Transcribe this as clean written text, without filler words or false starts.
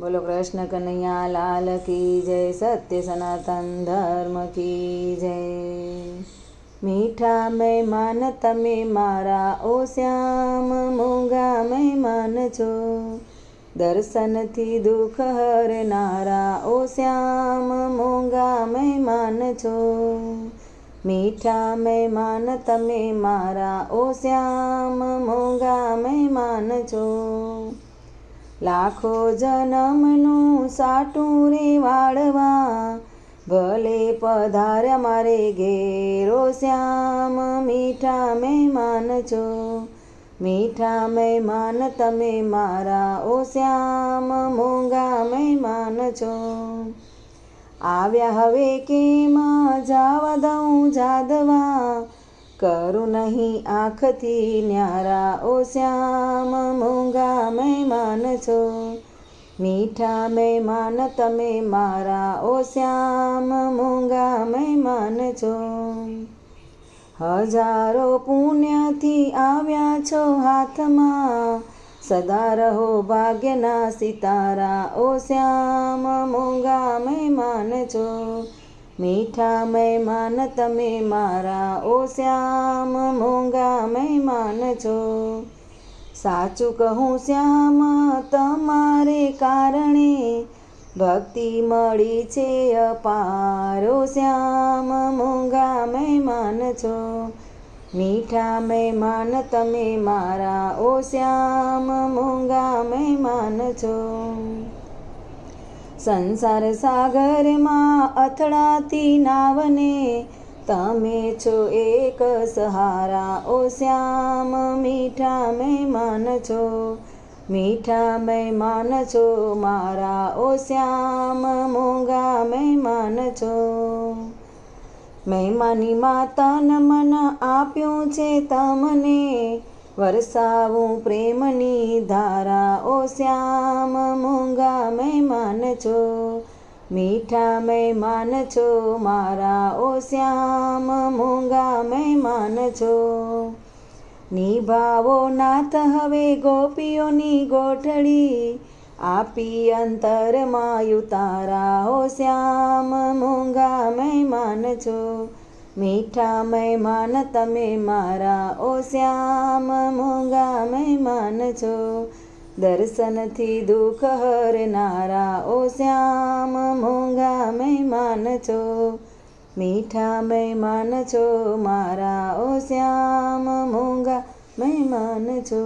बोलो कृष्ण कन्हैया लाल की जय। सत्य सनातन धर्म की जय। मीठा મહેમાન તમે મારા ઓ શ્યામ મોંઘા મહેમાન છો, દર્શનથી દુઃખ હરનારા ઓ શ્યામ મોંઘા મહેમાન છો। મીઠા મહેમાન તમે મારા ઓ શ્યામ મોંઘા મહેમાન છો। લાખો જન્મનું સાટું રે વાળવા, ભલે પધાર્યા મારે ઘેર ઓ શ્યામ મીઠા મહેમાન છો। મીઠા મહેમાન તમે મારા ઓ શ્યામ મોંઘા મહેમાન છો। આવ્યા હવે કેમ જાવા દઉં જાદવા, કરું નહીં આંખથી ન્યારા ઓ શ્યામ મોંઘા મહેમાન છો। મીઠા મહેમાન તમે મારા ઓ શ્યામ મોંઘા મહેમાન છો। હજારો પુણ્યથી આવ્યા છો હાથમાં, સદા રહો ભાગ્યના સિતારા ઓ શ્યામ મોંઘા મહેમાન છો। મીઠા મહેમાન તમે મારા ઓ શ્યામ મોંઘા મહેમાન છો। સાચું કહું શ્યામ તમારે કારણે, ભક્તિ મળી છે અપાર ઓ શ્યામ મોંઘા મહેમાન છો। મીઠા મહેમાન તમે મારા ઓ શ્યામ મોંઘા મહેમાન છો। સંસાર સાગરમાં અથડાતી નાવને, તમે છો એક સહારા ઓ શ્યામ મીઠા મહેમાન છો। મીઠા મહેમાન છો મારા ઓ શ્યામ મોંઘા મહેમાન છો। મહેમાનીમાં તન મન આપ્યું છે તમને, વરસાવું પ્રેમની ધારા ઓ શ્યામ મોંઘા મહેમાન છો। મીઠા મહેમાન છો મારા ઓ શ્યામ મોંઘા મહેમાન છો। નિભાવો નાથ હવે ગોપીઓની ગોઠડી, આપી અંતરમાં ઉતારા ઓ શ્યામ મોંઘા મહેમાન છો। મીઠા મહેમાન તમે મારા ઓ શ્યામ મોંઘા મહેમાન છો। દર્શનથી દુઃખ હરનારા ઓ શ્યામ મોંઘા મહેમાન છો। મીઠા મહેમાન છો મારા ઓ શ્યામ મોંઘા મહેમાન છો।